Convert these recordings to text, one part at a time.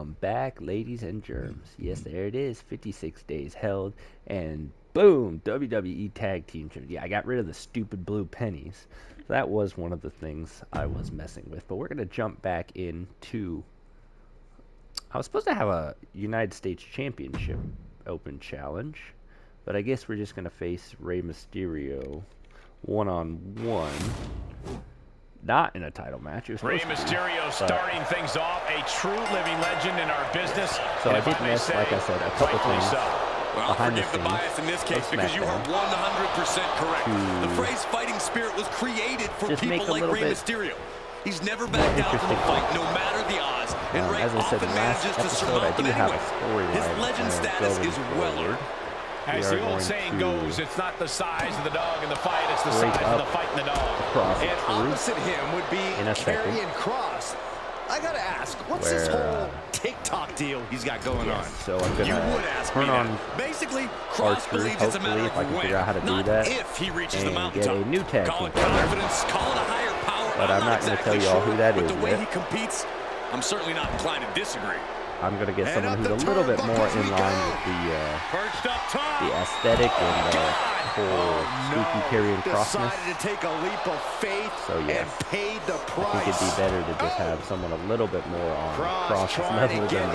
I'm back, ladies and germs. Yes, there it is. 56 days held, and boom, WWE Tag Team Champions. Yeah, I got rid of the stupid blue pennies. So that was one of the things I was messing with. But we're going to jump back into... I was supposed to have a United States Championship Open Challenge, but I guess we're just going to face Rey Mysterio one-on-one. Not in a title match. It was Rey Mysterio starting things off, a true living legend in our business. So I did miss, like I said, a couple things behind the scenes. The bias in this case because you are 100% correct. The phrase "fighting spirit" was created for people like Rey Mysterio. He's never backed down from a fight, no matter the odds. And Rey often manages to surmount them anyway. His legend status is well earned. As the old saying goes, it's not the size of the dog in the fight, it's the size of the fight in the dog. And opposite him would be Karrion Kross. I gotta ask, what's this whole TikTok deal he's got going on? So I'm gonna turn on basically Kross believes it's a matter of when, not if he reaches the mountaintop. Get a new tag call it confidence, call it a higher power. But I'm not gonna tell you all who that is. But the way he competes, I'm certainly not inclined to disagree. I'm going to get someone who's a little bit more in line with the aesthetic and the whole spooky Karrion Krossness. So yes, I think it'd be better to just have someone a little bit more on Kross's level than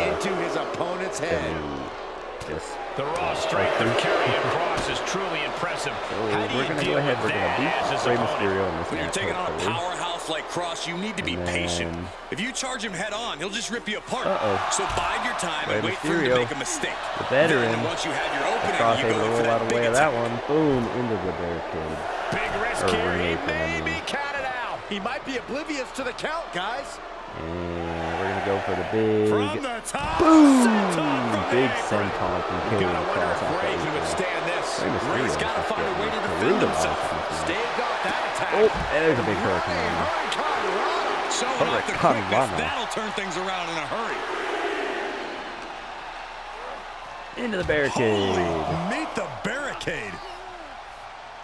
the raw strength of Karrion Kross is truly impressive. So we're going to go ahead, we're going to beat Rey Mysterio in this match. When you're taking on a powerhouse like Kross, you need to be patient. If you charge him head on, he'll just rip you apart. So bide your time and wait for him to make a mistake. The veteran. Once you have your opening, Kross able to roll out of the way of that one. Boom, into the barricade. Big risk here. He may be counted out. He might be oblivious to the count, guys. And we're going to go for the big, from the top, big senton from Karrion Kross off the apron. Rey's got to find a way to defend himself. Staved off that attack. Oh, there's a big hurricane. Showing off the quickness, that'll turn things around in a hurry. Into the barricade. Holy, meet the barricade.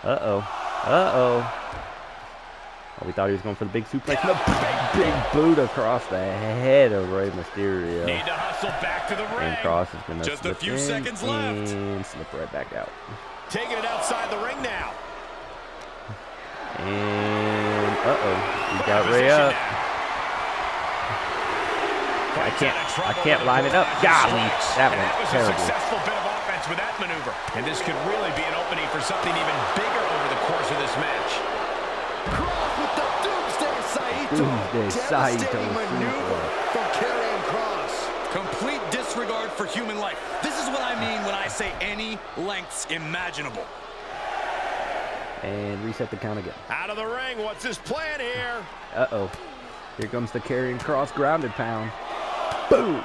Uh-oh. Uh-oh. Oh, we thought he was going for the big suplex. No, big boot across the head of Rey Mysterio. Need to hustle back to the ring. And Kross is going to just a few seconds left. And slip right back out. Taking it outside the ring now. And he got Rey up. I can't line it up. Golly, that went terrible. A successful bit of offense with that maneuver, and this could really be an opening for something even bigger over the course of this match. Kross with the Doomsday Saito maneuver from Karrion Kross. Complete disregard for human life. This is what I mean when I say any lengths imaginable. And reset the count again. Out of the ring. What's his plan here? Uh-oh. Here comes the Karrion Kross grounded pound. Boom.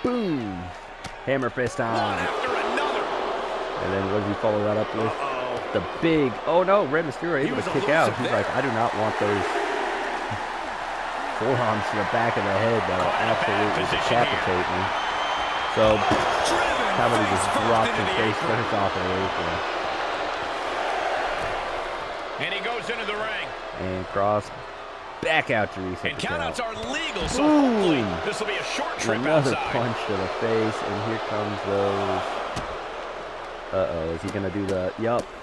Boom. Hammer fist time. One after another. And then what does he follow that up with? The big... Oh, no. Rey Mysterio able to kick out. He's like, I do not want those forearms to the back of the head. That'll absolutely decapitate me. So, how about he just dropped his face first off of the apron. And he goes into the ring. And Kross back out to reset and the count. countouts are legal, so hopefully this will be a short trip Another outside. punch to the face, and here comes those. Uh-oh, is he going to do the,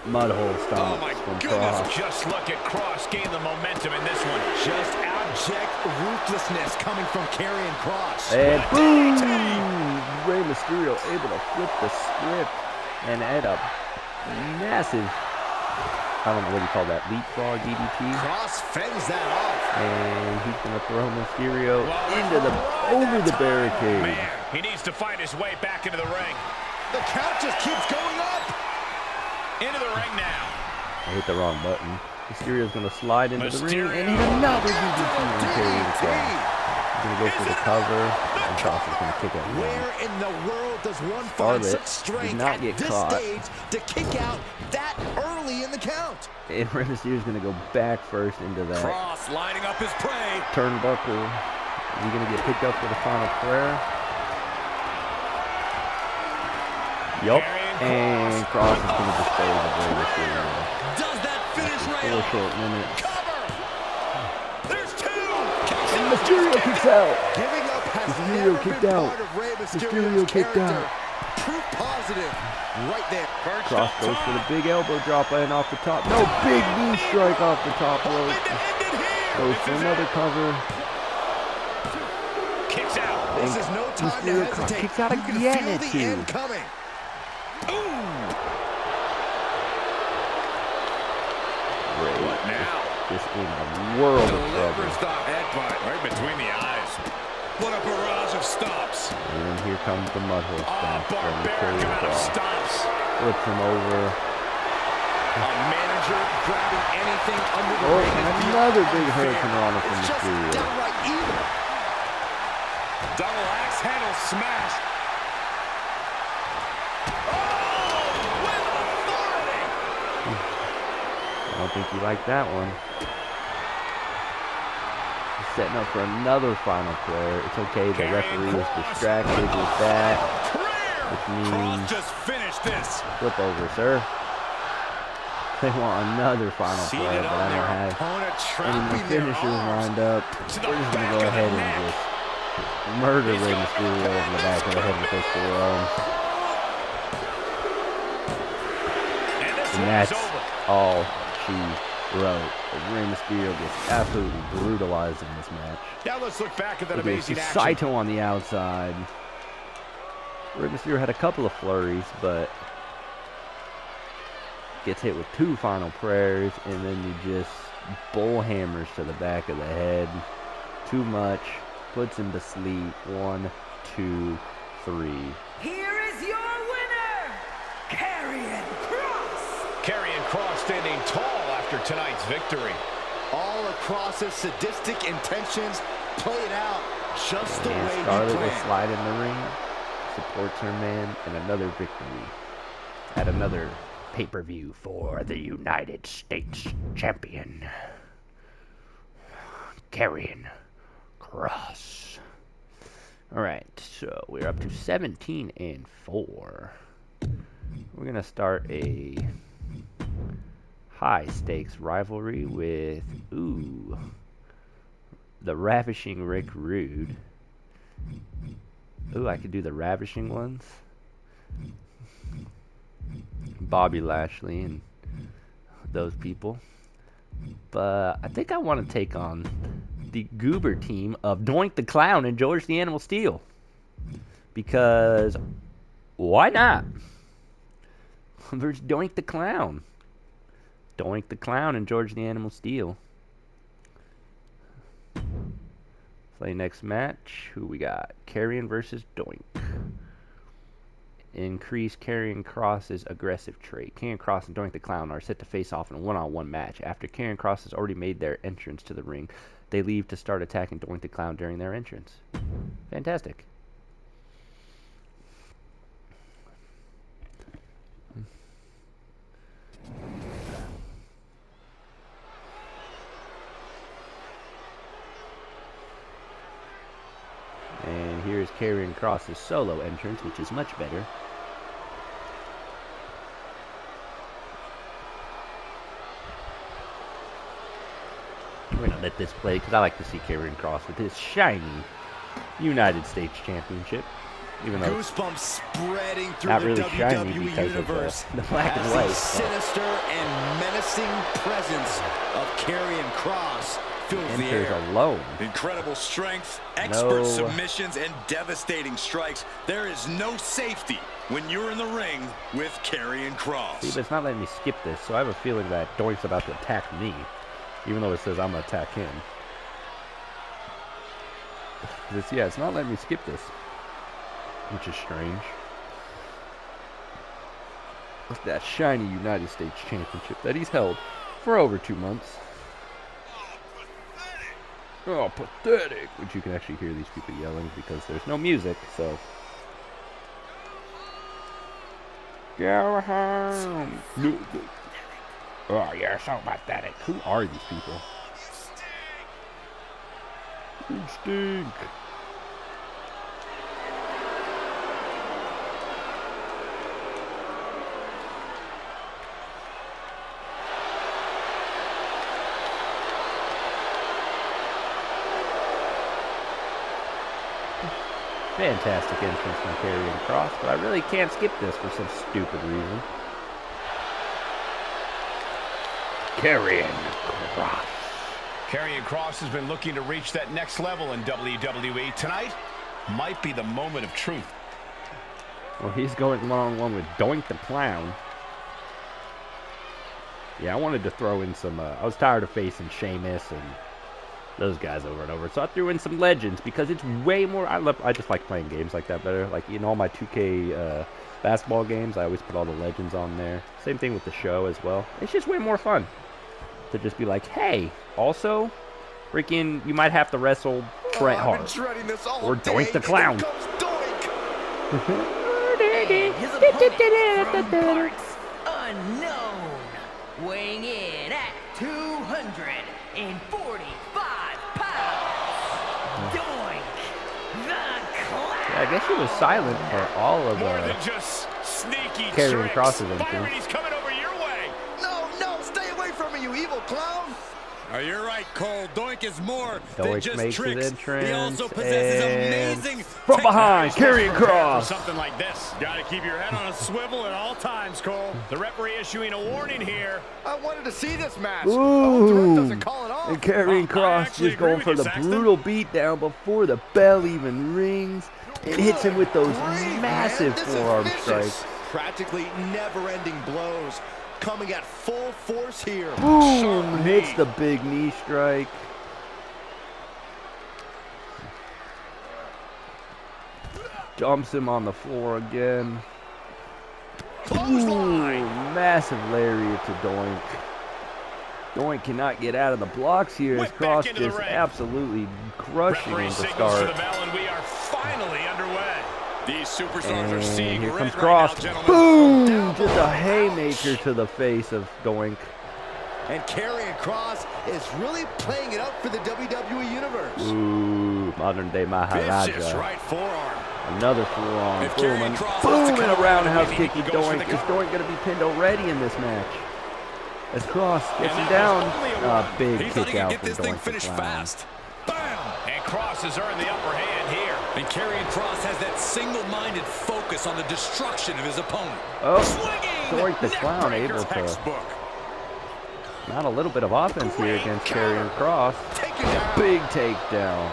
mud hole stomp from Kross? Just look at Kross gain the momentum in this one. Just abject ruthlessness coming from Karrion Kross. And boom! Rey Mysterio able to flip the script and add a massive, I don't know what you call that, leapfrog DDT. Kross fends that off. And he's going to throw Mysterio over the barricade. Man, he needs to find his way back into the ring. The count just keeps going up. Into the ring now. I hit the wrong button. Mysterio's going to slide into the ring and hit another DDT on Karrion Kross. He's going to go for the cover, and Kross is going to kick out. Where in the world does one find such strength at this stage to kick out that early in the count? And Rey Mysterio's going to go back first into that. Kross lining up his prey. Turnbuckle. Is he going to get picked up for the final prayer? Yup. And Kross is going to dispose of Rey Mysterio. Does that finish right? 4 short minutes. Cover. There's two. And Mysterio kicks out. Giving up has Mysterio never kicked been out. part of Rey Mysterio Mysterio's kicked character. out. Proof positive right there. Cross goes for the big elbow drop and off the top. No, big knee strike off the top rope. Goes for another cover. Kicks out. This is no time to Mysterio hesitate. kicks out You can again feel at the 2. end coming. What now? Just in a world of trouble. Delivers the headbutt right between the eyes. What a barrage of stomps. And then here comes the mud horse stomp from Barbaric Mysterio. amount of stomps. Flips him over. A manager grabbing anything under the Oh, ring. and another big hurricane rana from It's just Mysterio. downright evil. Double axe handle smash. I don't think he liked that one. He's setting up for another final prayer. It's okay, the referee is distracted with that, which means just finished this. flip over, sir. They want another final prayer, but I don't have any more finishers lined up. We're just going to go ahead and just murder Rey Mysterio over the back of the head with those forearms. And that's all she wrote. Rey Mysterio gets absolutely brutalized in this match. Now let's look back at that Okay, amazing so action. Saito on the outside. Rey Mysterio had a couple of flurries, but gets hit with 2 final prayers, and then he just bull hammers to the back of the head. Too much. Puts him to sleep. 1, 2, 3. Here is your winner, Karrion Kross. Karrion Kross standing tall after tonight's victory. All across his sadistic intentions played out just the And way he Scarlett will planned. slide in the ring, supports her man, and another victory at another pay-per-view for the United States Champion, Karrion Kross. All right, so we're up to 17-4. We're gonna start a high-stakes rivalry with the Ravishing Rick Rude. I could do the Ravishing ones. Bobby Lashley and those people. But I think I want to take on the Goober team of Doink the Clown and George the Animal Steel. Because why not? There's Doink the Clown. Doink the Clown and George the Animal Steel. Play next match. Who we got? Karrion versus Doink. Increase Karrion Kross's aggressive trait. Karrion Kross and Doink the Clown are set to face off in a one-on-one match. After Karrion Kross has already made their entrance to the ring, they leave to start attacking Doink the Clown during their entrance. Fantastic. And here's Karrion Kross's solo entrance, which is much better. We're going to let this play because I like to see Karrion Kross with his shiny United States Championship. Even though Goosebumps spreading through not the really shiny WWE because universe. of the black and as white. the sinister and menacing presence of Karrion Kross fills the Enters air. alone. Incredible strength, expert No. submissions, and devastating strikes. There is no safety when you're in the ring with Karrion Kross. See, but it's not letting me skip this, so I have a feeling that Doink's about to attack me, even though it says I'm going to attack him. It's not letting me skip this, which is strange. With that shiny United States Championship that he's held for over 2 months. Oh, pathetic! Which you can actually hear these people yelling because there's no music, so. Go home! Oh, you're so pathetic. Who are these people? You stink! Fantastic entrance from Karrion Kross, but I really can't skip this for some stupid reason. Karrion Kross. Karrion Kross has been looking to reach that next level in WWE. Tonight might be the moment of truth. Well, he's going one-on-one with Doink the Clown. Yeah, I wanted to throw in some, I was tired of facing Sheamus and those guys over and over. So I threw in some legends because it's way more, I just like playing games like that better. Like, in all my 2K basketball games, I always put all the legends on there. Same thing with the show as well. It's just way more fun to just be like, hey, also, freaking, you might have to wrestle Bret Hart. Or Doink the Clown. His opponent from parts unknown, weighing in at 245 pounds, Doink the Clown. Yeah, I guess he was silent for all of Karrion Kross's entrance. He's coming over your way. No, stay away from me, you evil clown. Oh, you're right, Cole. Doink is more Doink than just makes tricks. his entrance, He also possesses amazing from behind, Karrion Kross. Something like this. Got to keep your head on a swivel at all times, Cole. The referee issuing a warning here. I wanted to see this match. Ooh, Doesn't call it off. and Karrion Kross just going for the brutal beatdown before the bell even rings. It hits him with those massive forearm strikes. Practically never-ending blows. Coming at full force here. Boom! Hits the big knee strike. Dumps him on the floor again. Ooh, massive lariat to Doink. Doink cannot get out of the blocks here as Kross just absolutely crushing him to start. We are finally underway. These superstars are seeing here red comes right Kross. now, Boom! Just a haymaker to the face of Doink. And Karrion Kross is really playing it up for the WWE Universe. Ooh, modern day Maharaja. vicious right forearm. Another forearm. If Boom, Karrion and Kross boom, wants to and a come roundhouse around, kick he with goes for Doink. the Is cover. Doink going to be pinned already in this match? As Kross gets him down. Big He thought he kick could out get from this thing Doink the finished Clown. fast. Bam! And Kross has earned the upper hand here. And Karrion Kross has that single-minded focus on the destruction of his opponent. Oh, Swinging Doink the Clown neckbreaker. able to Textbook. mount a little bit of offense here against Karrion Kross. Big takedown.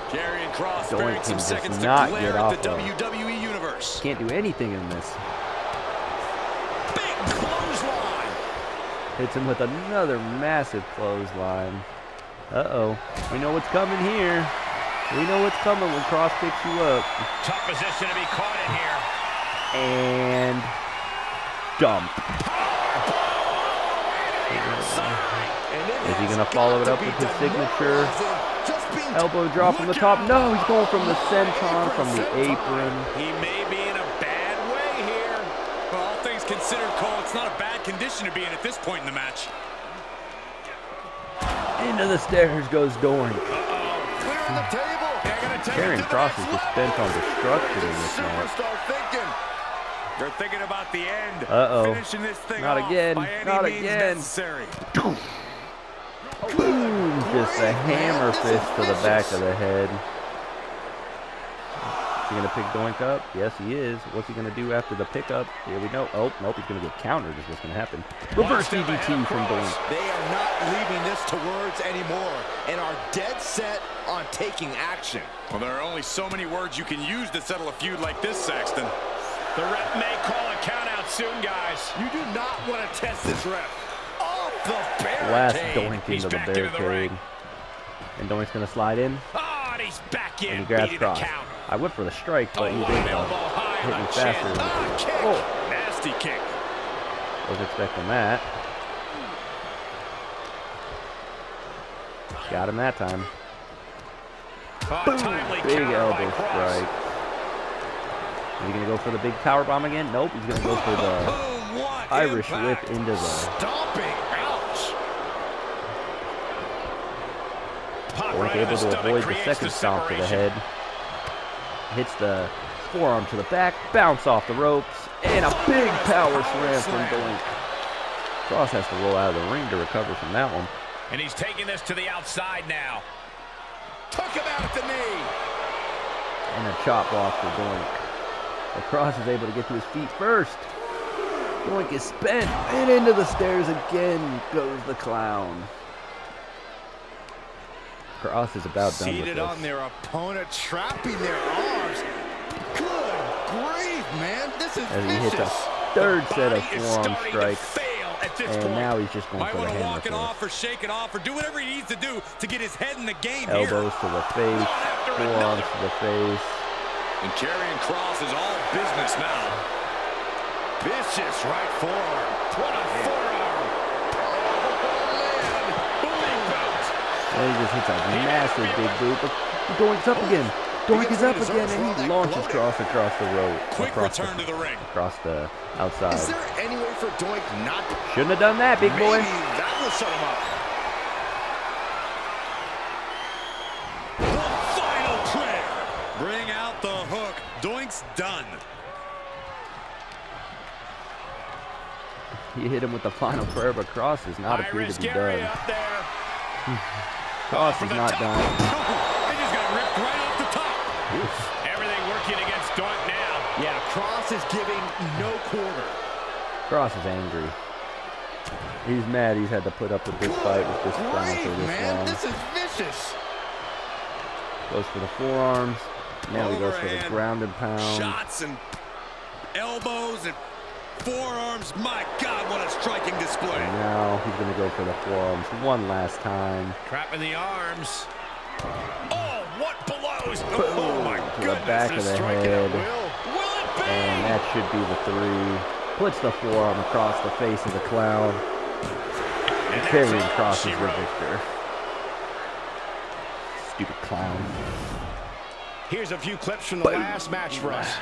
Karrion Kross Doink sparing can some just seconds to not glare get at off the of. WWE Universe. Can't do anything in this. Big clothesline. Hits him with another massive clothesline. Uh-oh. We know what's coming here. We know what's coming when Kross picks you up. Tough position to be caught in here. And dump. Is he going to follow it up with his signature elbow drop from the top? No, he's going from the senton, from the apron. He may be in a bad way here. Well, all things considered, Cole, it's not a bad condition to be in at this point in the match. Into the stairs goes Doink. Clearing the table. Karrion Kross is just bent on destruction in this match. Superstar thinking. They're thinking about the end. Uh-oh. Finishing this thing Not off again. by any Not means again. necessary. Boom! Just a hammer fist to the back of the head. Is he going to pick Doink up? Yes, he is. What's he going to do after the pickup? Here we go. Oh, nope, he's going to get countered is what's going to happen. Reverse DDT from Doink. They are not leaving this to words anymore and are dead set on taking action. Well, there are only so many words you can use to settle a feud like this, Saxton. The ref may call a count out soon, guys. You do not want to test this ref. Off the Blast barricade. Doink He's into the back into the barricade. ring. And Doink's going to slide in. Oh, and he's back in. And he grabs beating the Kross. count. I went for the strike, but he Oh, didn't elbow high hit on me the faster. chin. Ah, kick. Oh, Nasty kick. wasn't expecting that. Got him that time. Oh, timely Big counter elbow by Kross. strike. Is he going to go for the big power bomb again? Nope, he's going to go for the Boom, what Irish impact. whip into the... Stomping. Ouch. Pop Doink right in able the to stomach, avoid the creates second stomp to the separation. head. Hits the forearm to the back, bounce off the ropes, and a big power slam from Doink. Kross has to roll out of the ring to recover from that one. And he's taking this to the outside now. Took him out at the knee. And a chop block for Doink. But Koss is able to get to his feet first. Doink is spent, and into the stairs again goes the clown. Koss is about done with this. Seated on their opponent, trapping their arms. Good grief, man. This is as he hits a third set of forearm strikes. And now he's just going for the hammer walk it off or shake it off or do whatever he needs to do to get his head in the game. Elbows to the face, forearms to the face. And Karrion Kross is all business now. Vicious right forearm. What a forearm. Oh, man. And he just hits a massive big boot. But Doink's up again. Doink is up again, and he launches Kross across the road. Quick return to the ring. Across the outside. Is there any way for Doink not to... Shouldn't have done that, big boy. Maybe that will set him up. The final prayer. Bring out the hook. Doink's done. He hit him with the final prayer, but Kross does not appear to be done. Up there. Kross is not done. He just got ripped right off the top. Everything working against Doink now. Yeah, Kross is giving no quarter. Kross is angry. He's mad he's had to put up with this fight with this clown for this long. This is vicious. Goes for the forearms. Now he goes for the ground and pound. Shots and elbows and forearms. My God, what a striking display. And now he's going to go for the forearms one last time. Trapping the arms. Oh, what blows. Boom, oh, my to goodness. the back of the head. Will it be? And that should be the 3. Puts the forearm across the face of the clown. And Karrion Kross is the victor. Stupid clown. Here's a few clips from the last match for us.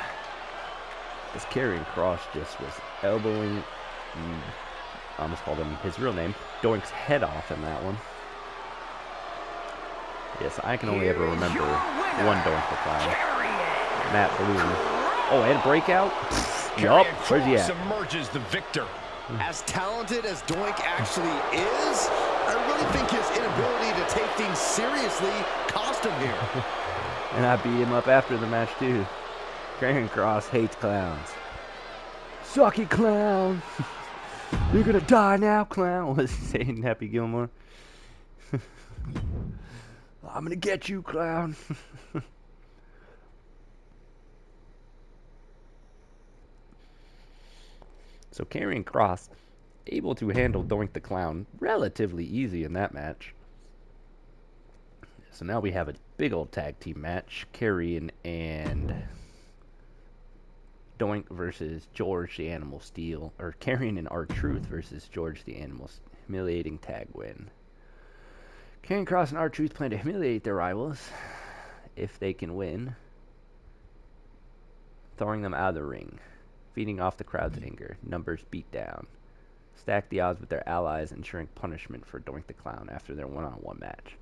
This Karrion Kross just was elbowing, I almost called him his real name, Doink's head off in that one. Yes, I can only ever remember one Doink the Clown. Matt Bloom. Oh, and breakout? Yup, where's he at? Emerges the victor. As talented as Doink actually is, I really think his inability to take things seriously cost him here. And I beat him up after the match, too. Karrion Kross hates clowns. Sucky clown. You're gonna die now, clown. What was he saying, Happy Gilmore? I'm gonna get you, clown. So Karrion Kross able to handle Doink the Clown relatively easy in that match. So now we have a big old tag team match. Karrion and Doink versus George the Animal Steel. Or Karrion and R-Truth versus George the Animal. Humiliating tag win. Karrion Kross and R-Truth plan to humiliate their rivals if they can win, throwing them out of the ring, feeding off the crowd's anger, numbers beat down, stack the odds with their allies, ensuring punishment for Doink the Clown after their one-on-one match.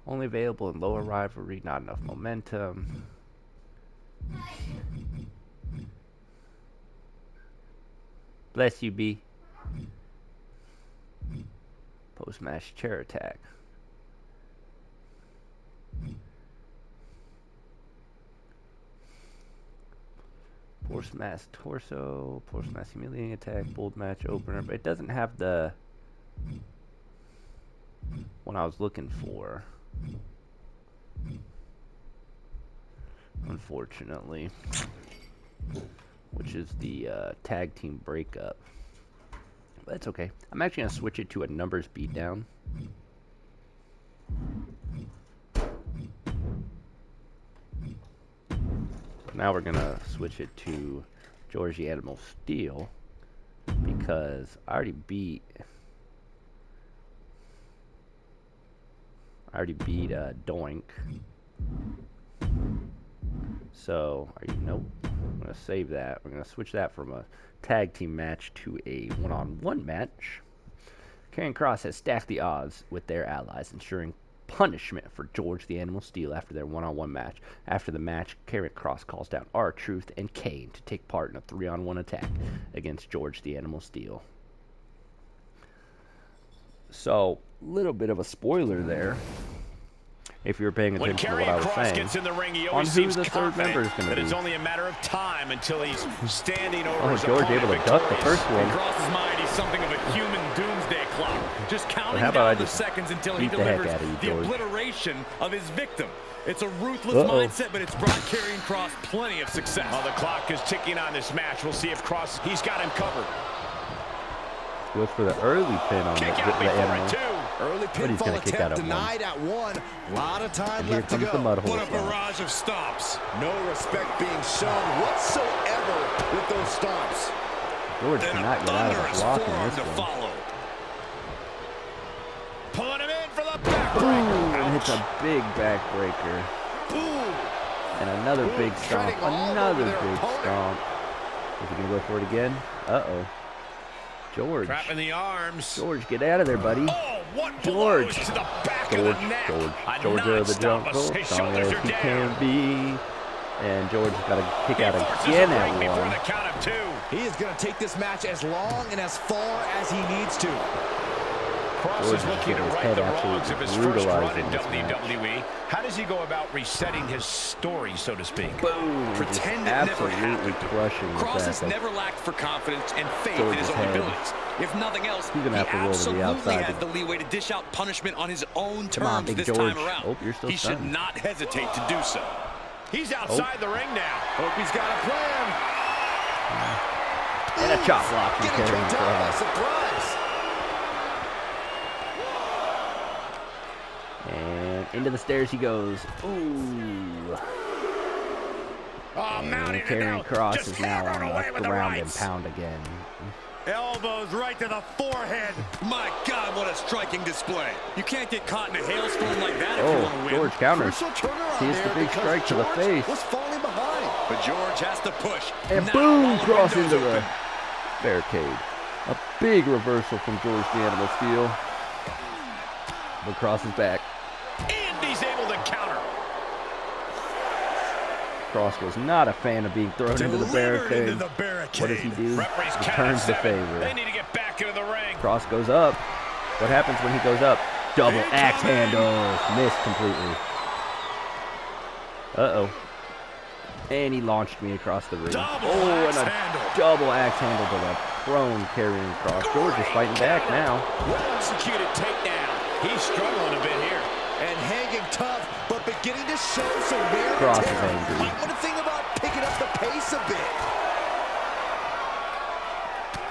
Only available in lower rivalry, not enough momentum. Bless you, B. Post-match chair attack. Post-match torso, post-match humiliating attack, bold match opener, but it doesn't have the one I was looking for. Unfortunately, which is the tag team breakup. But it's okay. I'm actually going to switch it to a numbers beatdown. Now we're going to switch it to George the Animal Steel because I already beat Doink. So, nope. I'm going to save that. We're going to switch that from a tag team match to a one-on-one match. Karrion Kross has stacked the odds with their allies, ensuring punishment for George the Animal Steel after their one-on-one match. After the match, Karrion Kross calls down R-Truth and Kane to take part in a 3-on-1 attack against George the Animal Steel. So, little bit of a spoiler there, if you were paying attention to what I was saying, gets in the ring, he on who the third member is going to be. It's only a matter of time until he's standing over his George able to duck the first one. In Kross's mind, he's something of a human doomsday clock, just counting down the seconds until he delivers the obliteration of his victim. It's a ruthless mindset, but it's brought Karrion Kross plenty of success. Well, the clock is ticking on this match. We'll see if Kross, he's got him covered. Goes for the early pin on the Animal. Early pinfall attempt denied at 1. A lot of time left to go. What a barrage of stomps. No respect being shown whatsoever with those stomps. George cannot get out of the block in this one. Pulling him in for the back. And hits a big backbreaker. And another big stomp. Another big stomp. Is he going to go for it again? Uh-oh. George. Trapping the arms. George, get out of there, buddy. Oh, what George. To the back of the neck. George of the jungle. Strong as he can be. And George has got to kick out again at 1. The count of 2. He is going to take this match as long and as far as he needs to. Kross is looking to right the wrongs of his first run in WWE. How does he go about resetting his story, so to speak? Boom. Pretend it never happened. Kross has never lacked for confidence and faith in his own abilities. If nothing else, he absolutely has the leeway to dish out punishment on his own terms this time around. He should not hesitate to do so. He's outside the ring now. Hope he's got a plan. And a chop block from Karrion Kross. Surprise. And into the stairs he goes. Ooh. And Karrion Kross is now on the ground and pound again. Elbows right to the forehead. My God, what a striking display. You can't get caught in a hailstorm like that if you want to win. George counters. He hits the big strike to the face. Was falling behind. But George has to push. And now, boom, Kross into the barricade. A big reversal from George the Animal Steel. But Kross is back. And he's able to counter. Kross was not a fan of being thrown into the barricade. What does he do? Returns the favor. They need to get back into the ring. Kross goes up. What happens when he goes up? Double axe handle. Missed completely. Uh-oh. And he launched me across the ring. And a double axe handle to the prone Karrion Kross. George is fighting back now. Well-executed takedown. He's struggling a bit here. And hanging tough, but beginning to show some wear and Kross is tear. angry. Might want to think about picking up the pace a bit.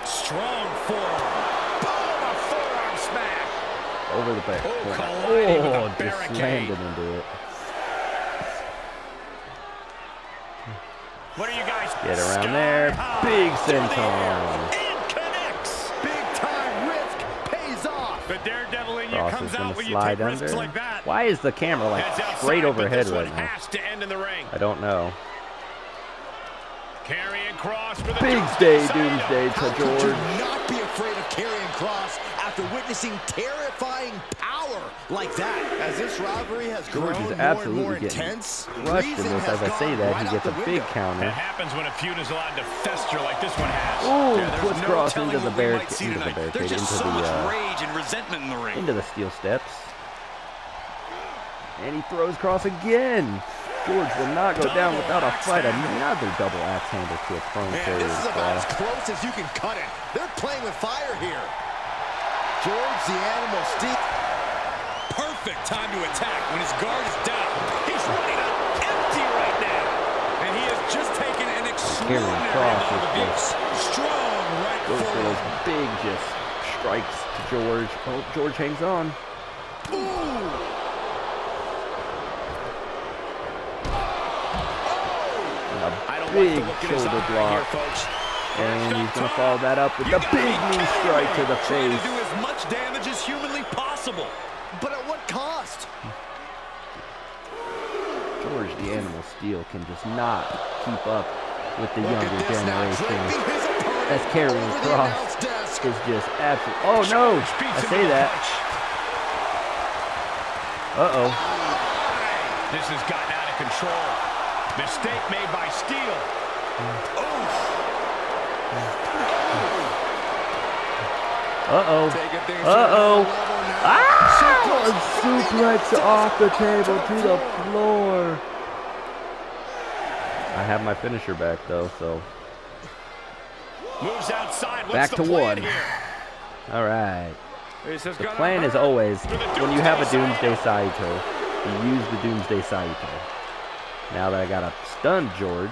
Strong forearm. Boom, a forearm smash. Over the back. Just slammed it into it. What are you guys? Get around there. Big senton. And connects. Big time risk pays off. The daredevil in you Kross comes is going out to when you slide take risks under. like that. Why is the camera like straight overhead right now? Has to end in the ring. I don't know. Karrion Kross for the Big doomsday to George. Do not be afraid of Karrion Kross after witnessing terrifying power like that. As this rivalry has grown George is more and absolutely more getting intense, crushed in this. As I say that, he gets a big counter. It happens when a feud is allowed to fester like this one has. Ooh, Yeah, puts Kross into the barricade, There's just so much rage and resentment in the ring. into the steel steps. And he throws Kross again. George will not go down without a fight. Another double axe handle to a prone Karrion this is about as Kross. close as you can cut it. They're playing with fire here. George the Animal Steel. Perfect time to attack when his guard is down. He's running out empty right now. And he has just taken an extraordinary amount of abuse. Strong right Goes for forward. those big just strikes to George. Oh, George hangs on. Ooh. A big shoulder block. And he's going to follow that up with a big knee strike to the face. To do as much damage as humanly possible. But at what cost? George the Animal Steel can just not keep up with the younger generation. That's Karrion Kross. is just absolute. Oh no! I say that. Uh-oh. This has gotten out of control. Mistake made by Steele. Uh-oh. Uh-oh. Ah! Suplex off the table to the floor. I have my finisher back, though, so. Moves outside. What's back the to plan one. Here? All right. The plan is always, when you have a Doomsday Saito, you use the Doomsday Saito. Now that I got a stun George,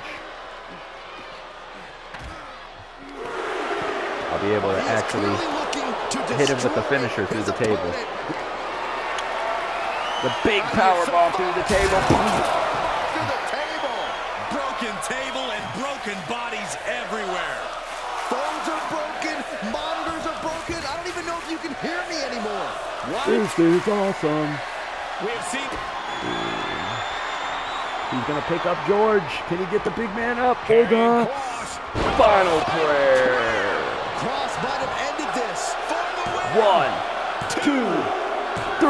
I'll be able to actually hit him with the finisher through the table. The big power bomb through the table. Through the table. Broken table and broken bodies everywhere. Phones are broken. Monitors are broken. I don't even know if you can hear me anymore. What? This is awesome. We have seen... He's going to pick up George. Can he get the big man up for the final prayer? Koss might have ended this. 1, 2, 3.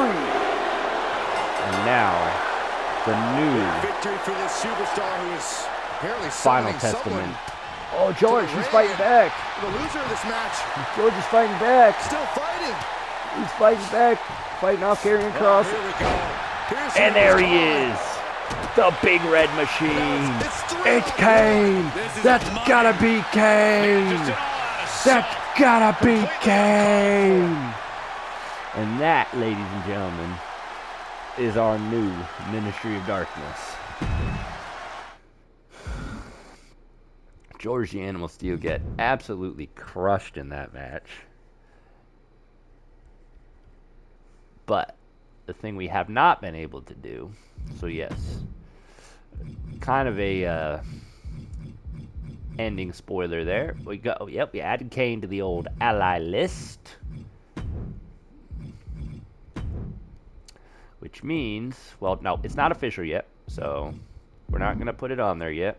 And now, the new victory for this superstar who is apparently Final Testament. Oh, George, he's fighting back. The loser of this match. George is fighting back. Still fighting. He's fighting back. Fighting off Karrion Kross. Here we go. And there he is. The big red machine. It's Kane. That's gotta be Kane. That's gotta be Kane. And that, ladies and gentlemen, is our new Ministry of Darkness. George the Animal Steel get absolutely crushed in that match. But the thing we have not been able to do, so yes, kind of a ending spoiler there. We added Kane to the old ally list, which means, well, no, it's not official yet, so we're not going to put it on there yet.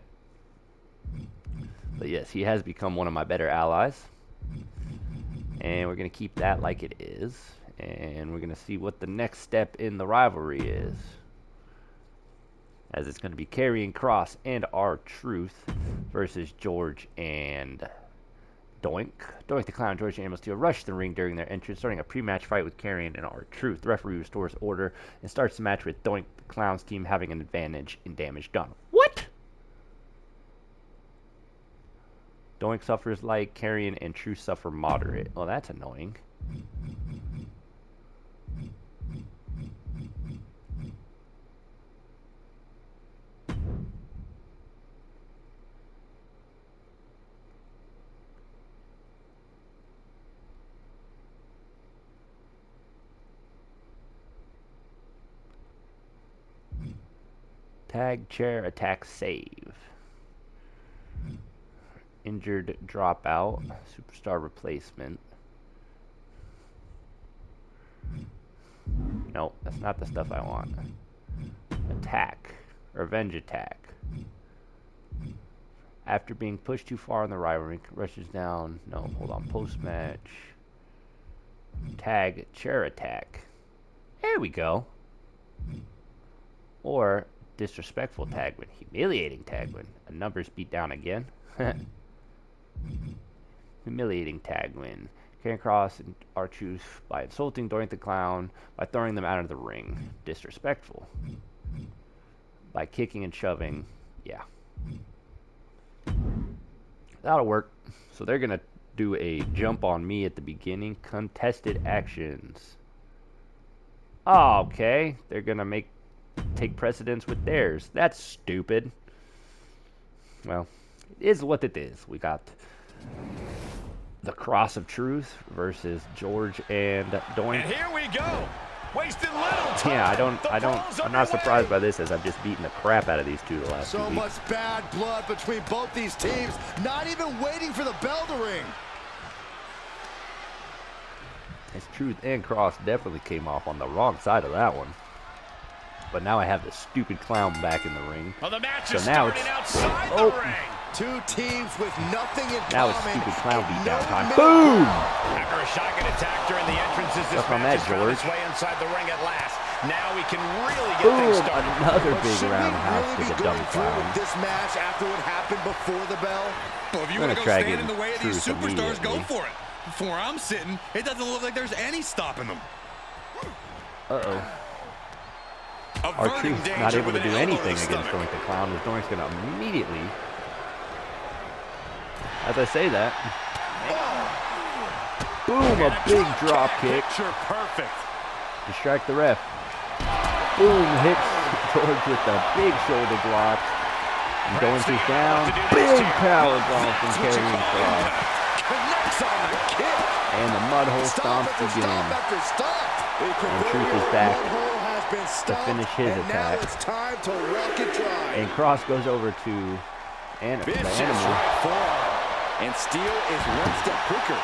But yes, he has become one of my better allies, and we're going to keep that like it is. And we're going to see what the next step in the rivalry is. As it's going to be Karrion Kross and R-Truth versus George and Doink. Doink the Clown and George the Animal Steel rush the ring during their entrance, starting a pre-match fight with Karrion and R-Truth. The referee restores order and starts the match with Doink the Clown's team having an advantage in damage done. What? Doink suffers light, Karrion and Truth suffer moderate. Well, that's annoying. Tag, chair, attack, save. Injured, dropout, superstar replacement. No, that's not the stuff I want. Attack, revenge attack. After being pushed too far in the rivalry, rushes down. No, hold on, post-match. Tag, chair attack. There we go. Or disrespectful tag win, humiliating tag win. A numbers beat down again. Humiliating tag win. Karrion Kross and R-Truth by insulting Doink the Clown, by throwing them out of the ring. Disrespectful. By kicking and shoving. Yeah. That'll work. So they're going to do a jump on me at the beginning. Contested actions. Oh, okay. They're going to take precedence with theirs. That's stupid. Well, it is what it is. We got the Cross of Truth versus George and Doink. And here we go. Wasting little time. Yeah, I'm not surprised by this, as I've just beaten the crap out of these two the last 2 weeks. So much bad blood between both these teams, not even waiting for the bell to ring. It's Truth and Cross definitely came off on the wrong side of that one. But now I have the stupid clown back in the ring. Well, the match so is now starting it's outside the ring. Two teams with nothing in Now common. it's stupid clown beat down time. Boom! After a shotgun attack during the entrances, this Stuff on match that, has found George. its way inside the ring at last. Now we can really get Boom! things started. Another big Should we roundhouse really to be the going dumb through clown. with this match after what happened before the bell? Well, if you I'm want gonna to go try stand in getting the way of these Truth superstars, go immediately. for it. From where I'm sitting, it doesn't look like there's any stopping them. Uh-oh. Our Truth not able to do anything against Doink the Clown, as Doink's going to immediately, as I say that, boom, a big drop kick. Picture perfect. Distract the ref. Boom, hits George with a big shoulder block. And Doink is down. Big power bomb from Karrion Kross. Connects on the kick. And the mud hole stomps again. And Truth is back to finish his attack. Now it's time to walk it dry. And Kross goes over to the Animal. Right forearm. And Steel is one step quicker.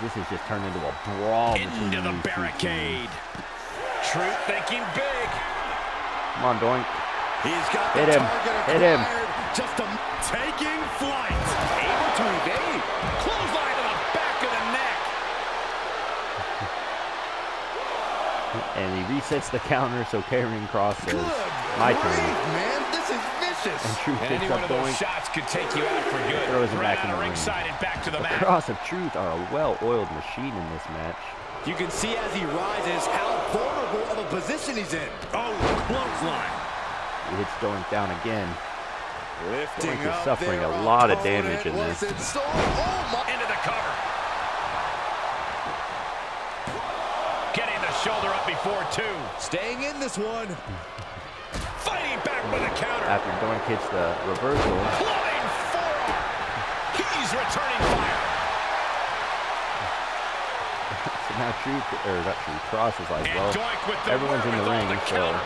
This has just turned into a brawl between Into the these two barricade. teams. Truth thinking big. Come on, Doink. He's got Hit the him. target Hit him. acquired. Just a Taking flight. able to evade. Clothesline to the back of the neck. And he resets the counter, so Karrion Kross says, my turn. Man, this is vicious. And Truth And picks any one up of those Doink. shots could take you out for good. Throws him Run back in out the of ring. ringside and back to the The mat. Kross of Truth are a well-oiled machine in this match. You can see as he rises how vulnerable of a position he's in. Oh, clothesline. He hits Doink down again. Lifting Doink is up suffering their a lot of opponent. damage in Was this. it so? Oh my. Into the cover. Getting the shoulder up before two. Staying in this one. Fighting back with a counter. After Doink hits the reversal, Flying forearm. He's returning fire. so now Kross is like, And well, Doink with the everyone's in the wherewithal ring, to so counter.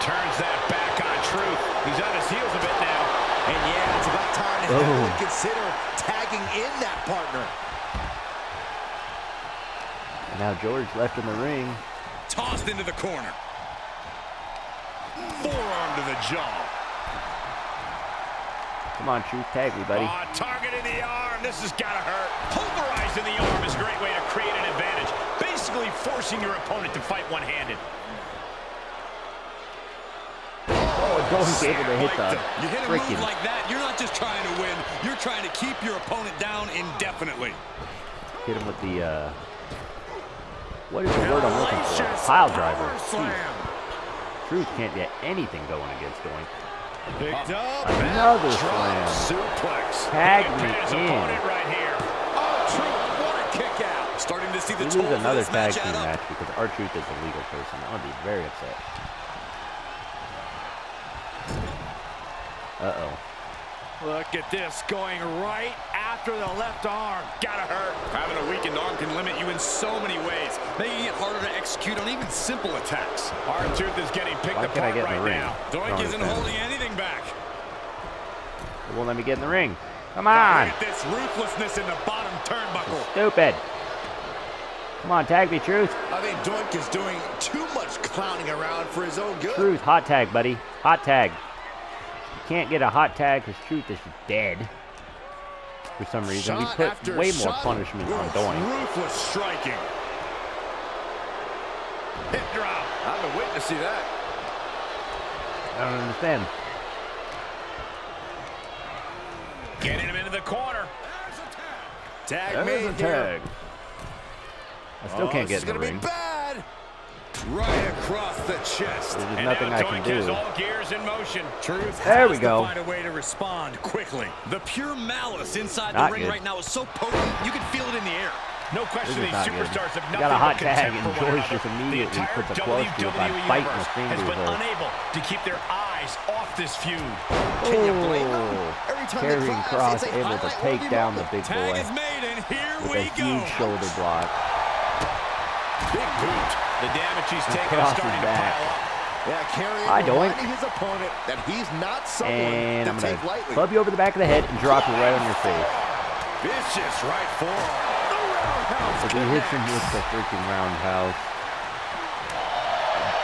Turns that back on Truth. He's on his heels a bit now. And yeah, it's about time to Boom. heavily consider tagging in that partner. and now George left in the ring. Tossed into the corner. Forearm to the jaw. Come on, Truth, tag me, buddy. Targeting the arm. This has got to hurt. Pulverizing the arm is a great way to create an advantage. Basically forcing your opponent to fight one-handed. Oh, Doink's able to hit the You hit a move freaking. like that, you're not just trying to win. You're trying to keep your opponent down indefinitely. Hit him with the, what is the word I'm looking for? Pile driver. Jeez. Truth can't get anything going against Doink. Picked up. Another slam. Suplex. Tag He can pin his me in. opponent right here. Oh, Truth, what a kick out. Starting to see the We toll lose for another this tag match team add up. match because R-Truth is a legal person. I'm going to be very upset. Uh-oh. Look at this, going right after the left arm. Gotta hurt. Having a weakened arm can limit you in so many ways, making it harder to execute on even simple attacks. R-Truth is getting picked Why can't I apart get in the right ring? now. Doink Don't isn't understand. holding anything back. It won't let me get in the ring. Come Look on. at this ruthlessness in the bottom turnbuckle. Stupid. Come on, tag me, Truth. I think Doink is doing too much clowning around for his own good. Truth, hot tag, buddy. Hot tag. You can't get a hot tag because Truth is dead. For some reason, we Shot put after way more shot. punishment on Doink. Ruthless striking. Hip drop. I've been waiting to see that. I don't understand. Getting him into the corner. Tag There's made a here. tag. I still can't get This is in the gonna ring. be bad. Right across the chest. There's And nothing now I Doink can has do. all gears in motion. Truth There we has go. to find a way to respond quickly. The pure malice inside Not the ring good. right now is so potent, you can feel it in the air. No question This is these not good. superstars have We nothing got a hot but tag, contempt and for one George another. just immediately The entire puts a close to it by WWE biting the universe has fingers been off. unable to keep their eyes off this feud. Can you blame him? Oh, Every time they Karrion clash, Kross it's a able to highlight-worthy take down the moment. big Tag boy is made, and here with we a go. huge shoulder block. Big boot. The damage he's taken Kross is starting is to back. pile up. Yeah, Karrion Hi, Doink. reminding his opponent that he's not someone And to I'm take going to lightly. club you over the back of the head and drop you right on your face. Vicious right forearm. The roundhouse If he hits him connects. with the freaking roundhouse.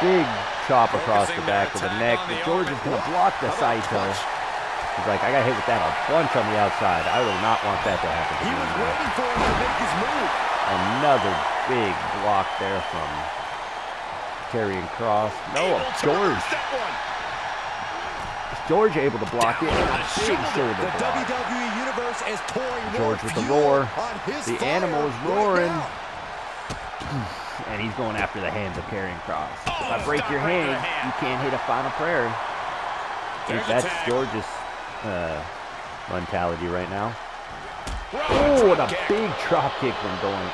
big chop across the back of the neck. But George is going to block the Saito. He's like, I got hit with that a bunch on the outside. I will not want that to happen. He was waiting for him to make his move. Another big block there from Karrion Kross. No, George. Is George able to block it? And a big shoulder The block. WWE Universe is pouring George with the roar. The animal is roaring. And he's going after the hands of Karrion Kross. If I break your hand, you can't hit a final prayer. I think that's George's mentality right now. Oh, what a big drop kick from Doink.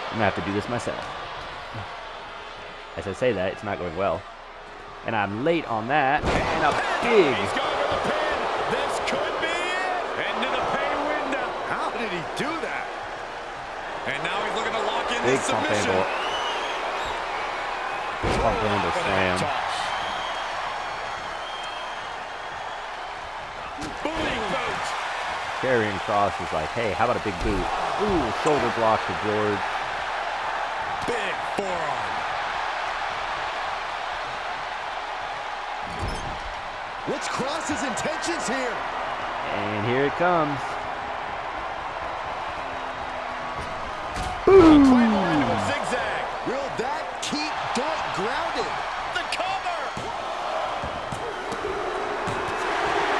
I'm going to have to do this myself. As I say that, it's not going well. And I'm late on that. And a big... He's going for the pin. This could be it. Into the pay window. How did he do that? And now he's looking to lock in Big this pump submission. handle. Pump handle slam. Booting boot. Karrion Kross is like, hey, how about a big boot? Ooh, shoulder block to George. Big forearm. What's Kross's intentions here? And here it comes. Into a zigzag. Will that keep Doink grounded? The cover.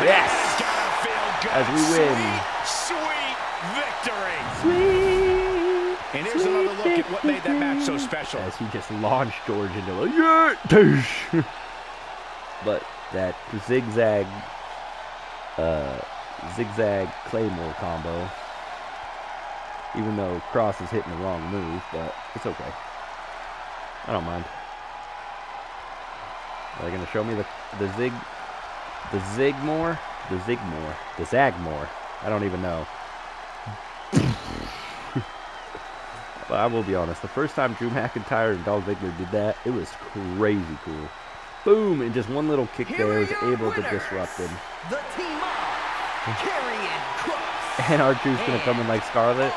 Yes! It's gotta feel good. As we win. Sweet victory. Sweet! And here's another look at what made that match so special. As he just launched George into a yeah! But that zigzag Claymore combo, even though Kross is hitting the wrong move, but it's okay. I don't mind. Are they gonna show me the Zagmore? I don't even know. But I will be honest, the first time Drew McIntyre and Dolph Ziggler did that, it was crazy cool. Boom! And just one little kick there is able to disrupt him. The team of Karrion Kross. And R-Truth's gonna come in like Scarlet.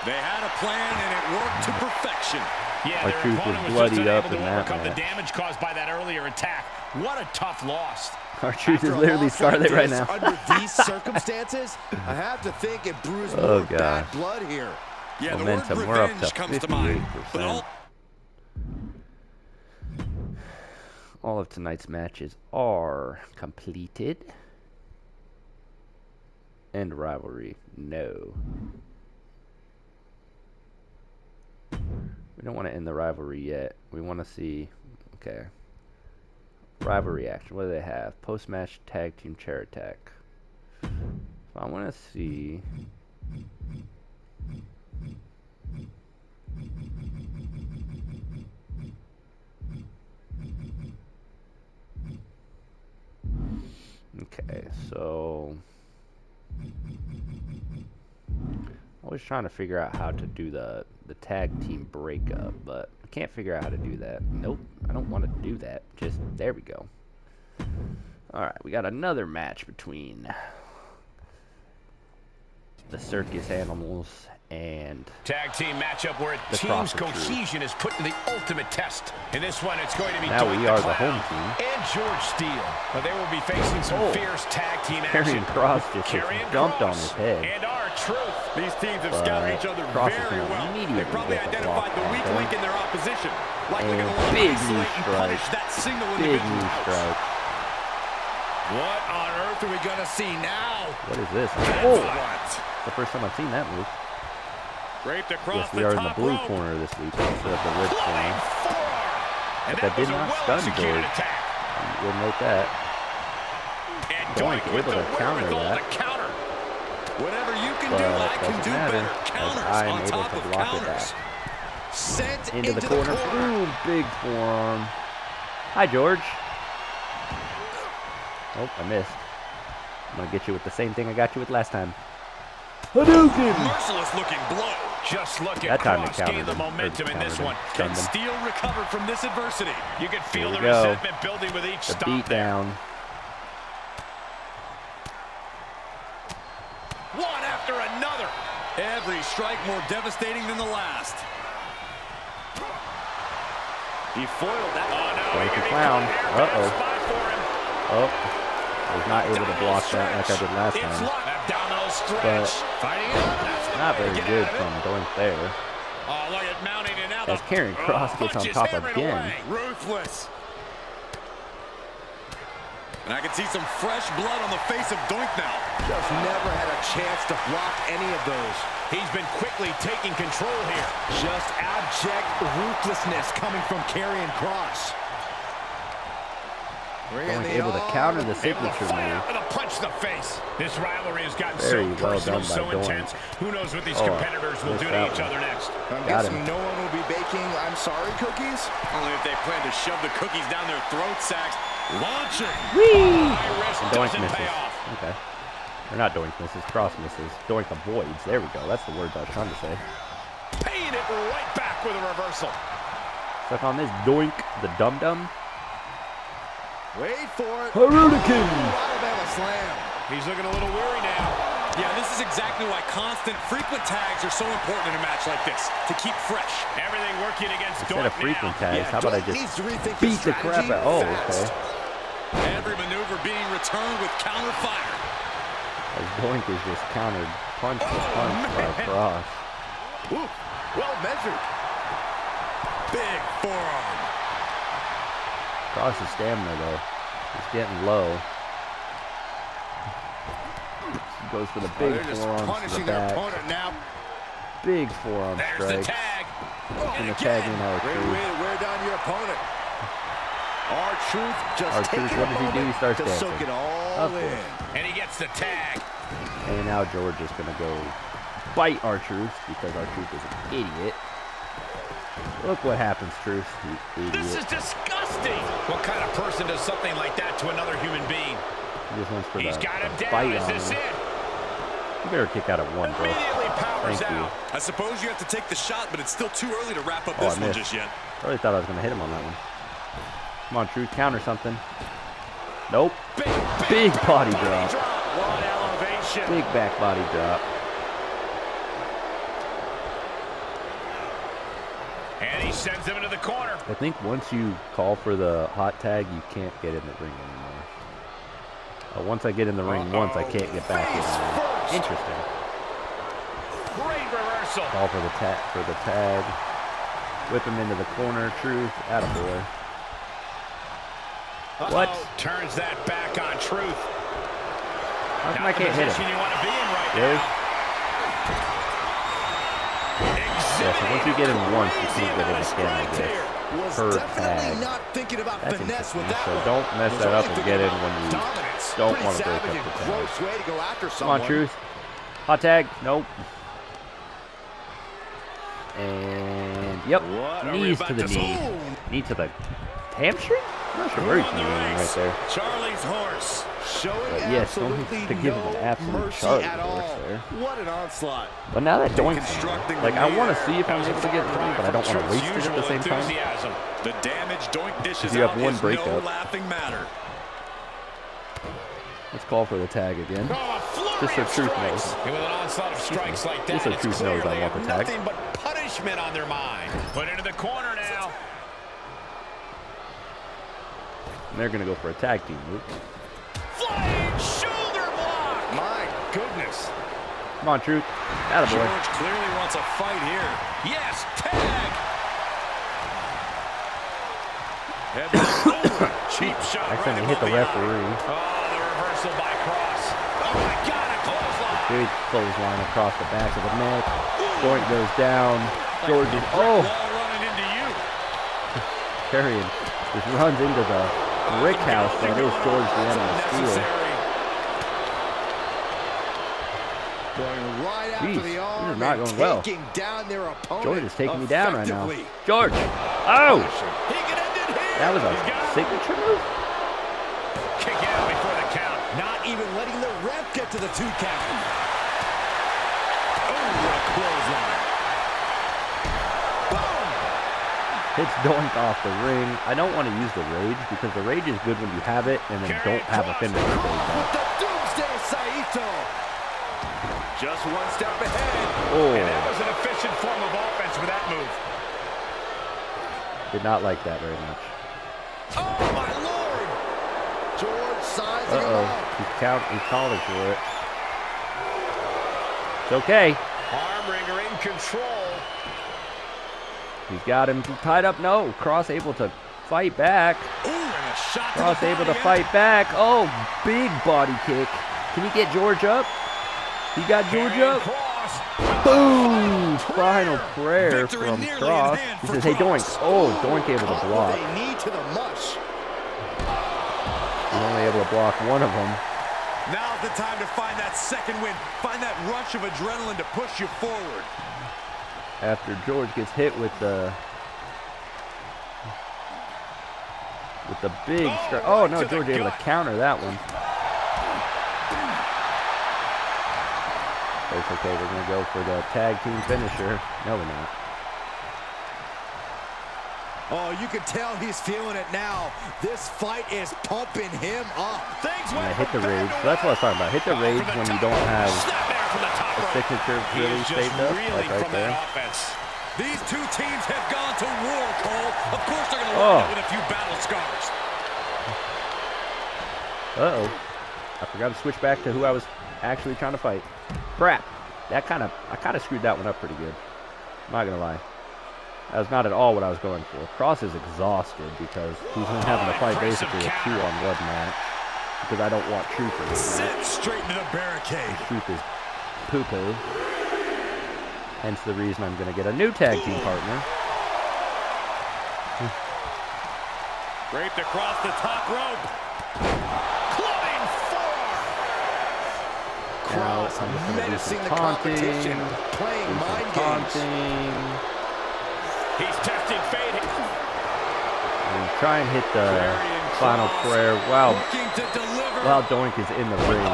They had a plan and it worked to perfection. Yeah, Our their truth was opponent was bloodied just up unable in to that overcome the match. damage caused by that earlier attack. What a tough loss. R-Truth is After a literally loss Scarlet like right this, now. Under these circumstances, I have to think it brews Oh, more bad gosh. blood here. Yeah, Momentum, the word we're up revenge to comes to mind. But 58%. All of tonight's matches are completed. End rivalry, no. We don't want to end the rivalry yet. We want to see, okay. Rivalry action, what do they have? Post-match tag team chair attack. So I want to see. Okay, so I was trying to figure out how to do the tag team breakup, but I can't figure out how to do that. Nope, I don't want to do that. Just, there we go. Alright, we got another match between the Circus Animals and Tag team matchup where a the team's Crawford Crew. cohesion is put to the ultimate test. In this one, it's going to be Now Doink we the are the Clown home team. and George Steele. But they will be facing some fierce tag team action. Karrion Kross just gets Karrion dumped on Kross his head. And R-Truth. These teams have But scouted each other Kross is very gonna well. immediately They probably get the identified the block weak on link in their opposition. Likely And going to want to big isolate knee and strike. punish that single Big individual. knee strike. What on earth are we going to see now? What is this? That's Oh! what. The first time I've seen that move. Draped across Yes, we are in the top blue rope. corner this week instead of the red Flying corner. forearm. And But that did was a not stun well-executed George. attack. You'll note that. And Doink Doink with able the to counter wherewithal that. to counter. Whatever you can But do, I can doesn't do matter, better. as Counters I am on able top to of block it counters. Sent Into the corner. Ooh, big forearm. Hi, George. Oh, I missed. I'm going to get you with the same thing I got you with last time. Hadouken! Merciless looking blow. Just look That at time it Kross countered gain the him, or momentum in this countered him, one. stunned Can him. Steele recover from this adversity? You can feel Here the we go. resentment building with each The stop beat there. down. One after another. Every strike more devastating than the last. He foiled that. Like a clown. Uh-oh. Oh. I was not able to block that like I did last time. But not very good from Doink there. As Karrion Kross gets on top again. Ruthless. And I can see some fresh blood on the face of Doink now. Just never had a chance to block any of those. He's been quickly taking control here. Just abject ruthlessness coming from Karrion Kross. Doink able to counter the signature move. With a punch to the face. This rivalry has gotten Very so well personal, done by so Doink. intense. Who knows what these competitors will do to each other next. I'm Got guessing him. no one will be baking I'm sorry cookies. Only if they plan to shove the cookies down their throat sacks. Launching. Whee! High risk And Doink doesn't misses. pay off. Okay. Or not Doink misses, Kross misses. Doink avoids. There we go. That's the words I was trying to say. Paying it right back with a reversal. Stuck on this Doink, the dum-dum. Wait for it. Hurricane! Alabama slam. He's looking a little weary now. Yeah, this is exactly why constant, frequent tags are so important in a match like this, to keep fresh. Everything working against Instead of Doink frequent now. tags, how about I Doink just needs to rethink beat his the crap strategy out? Oh, fast. okay. Every maneuver being returned with counter fire. As Doink is just countered punch to punch by Kross. Ooh, well measured. Big forearm. Kross' stamina, though, is getting low. He goes for the big They're just forearms to the punishing their back. opponent now. Big forearm There's the strike. tag. And the tag in Great way R-Truth. to wear down your opponent. R-Truth just R-Truth, taking what a does he do? He moment starts to dancing. soak it all Of course. in. And he gets the tag. And now George is going to go bite R-Truth because R-Truth is an idiot. Look what happens, Truth, you idiot. This is disgusting. What kind of person does something like that to another human being? He just went for He's the got him down. bite Is on this him. it? You better kick out at one, bro. Immediately powers Thank you. out. I suppose you have to take the shot, but it's still too early to wrap up Oh, this I one missed. just yet. I really thought I was going to hit him on that one. Come on, Truth, counter something. Nope. Big body drop. One elevation. Big back body drop. And he sends him into the corner. I think once you call for the hot tag, you can't get in the ring anymore. Once I get in the ring once, I can't get back in the ring. Interesting. Great reversal. Call for the tag. Whip him into the corner. Truth. Attaboy. What? Turns that back on Truth. How come I Not the can't hit position him? you want to be in right Really? now. Yeah, so once you get him once, you can't get him again, I guess. Was Per definitely tag. not thinking about That's finesse with interesting. that So one. don't mess Was that up only and thinking get in about when you dominance. don't Pretty want to break up savage the and tag. gross way to go after Come someone. on, Truth. Hot tag. Nope. And, yep. What are we Knees about to the to knee. see? Knee to the hamstring? I'm not sure where he's On the kneeing race, right there. Charlie's horse. Showing But yes, don't absolutely to give him an no absolute mercy charge at horse all. there. What an onslaught. But now that Doink's Constructing in, like, the I knee want to there. see if I'm able to get through, but I don't want to waste it at the same time. Enthusiasm. The damage Doink dishes You have out one is breakup. no laughing matter. Let's call for the tag again. Oh, a flurry Just so of Truth strikes. knows. And with an onslaught of strikes like that, Just so it's Truth clear knows I they want have the tag. nothing but punishment on their mind. Put into the corner now. And they're going to go for a tag team move. Flying shoulder block. My goodness. Come on, Truth. Attaboy. George clearly wants a fight here. Yes, tag. Cheap shot. Accidentally right hit the above referee. eye. Oh, the reversal by Kross. Oh my God, a clothesline. Big clothesline across the back of the neck. Doink goes down. George is, Wall running into you. Karrion just runs into the brick house that is George the Animal Steel. Going right after Jeez, the this arm is not and going well. taking down their opponent. George is taking me down right now. effectively. George! Oh! He can end it here. That was a He's got him. signature move? Kick out before the count. Not even letting the ref get to the 2 count. Oh, what a clothesline. Hits Doink off the ring. I don't want to use the Rage because the Rage is good when you have it and then don't have a finisher. With the Doomsday Saito. Just one step ahead. Oh, And that was an efficient form of offense with that move. Did not like that very much. Oh, my Lord! George sizing him up. He's calling for it. It's okay. Armringer in control. He's got him tied up. No, Koss able to fight back. Ooh, and a shot to Koss the able body. to fight back. Oh, big body kick. Can he get George up? He got George up. Koss. Boom! Final prayer Victory from nearly in Koss. hand He for says, hey, Doink. Koss. Oh, Doink able to Oh, block. they knee to the mush. He's only able to block one of them. Now's the time to find that second win. Find that rush of adrenaline to push you forward. After George gets hit with the big strike. Oh, no, George able to counter that one. But it's okay. We're going to go for the tag team finisher. No, we're not. Oh, you can tell he's feeling it now. This fight is pumping him up. And I hit the rage. So that's what I was talking about. Hit the rage when you don't have a signature really saved up. Like right there. These two teams have gone to war, Cole. Of course they're going to wind up with a few battle scars. Uh-oh. I forgot to switch back to who I was actually trying to fight. Crap. I kind of screwed that one up pretty good. I'm not going to lie. That was not at all what I was going for. Koss is exhausted because he's been having to fight basically a 2-on-1 match. Because I don't want Truth in this match. Sent straight into the barricade. Truth is poo-poo. Hence the reason I'm going to get a new tag team partner. Raped across the top rope. Clubbing forearm. Now I'm just going to do Menacing some the taunting. competition, playing mind games. Taunting. He's testing fate. And try and hit the final prayer while Doink is in the ring.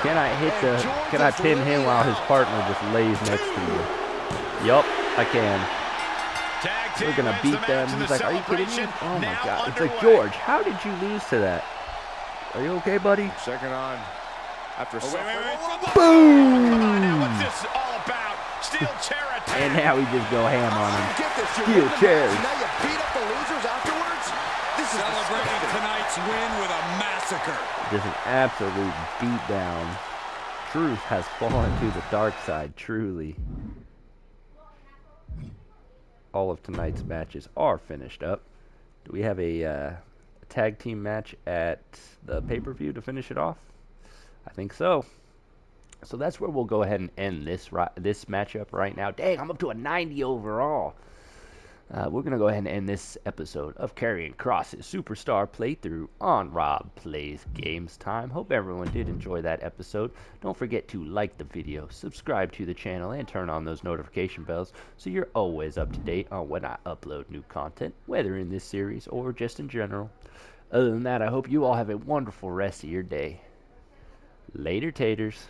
Can I pin him while his partner just lays next to you? Yup, I can. We're gonna beat them. He's like, are you kidding me? Oh my god. It's like, George, how did you lose to that? Are you okay, buddy? Second on. After Boom! What's this all about? Steel chair attack. And now we just go ham on him. Get this, Steel chairs. Now you beat up the losers afterwards? This is celebrating tonight's win with a massacre. Just an absolute beatdown. Truth has fallen to the dark side, truly. All of tonight's matches are finished up. Do we have a tag team match at the pay-per-view to finish it off? I think so. So that's where we'll go ahead and end this matchup right now. Dang, I'm up to a 90 overall. We're going to go ahead and end this episode of Karrion Kross's Superstar playthrough on Rob Plays Games Time. Hope everyone did enjoy that episode. Don't forget to like the video, subscribe to the channel, and turn on those notification bells so you're always up to date on when I upload new content, whether in this series or just in general. Other than that, I hope you all have a wonderful rest of your day. Later, taters.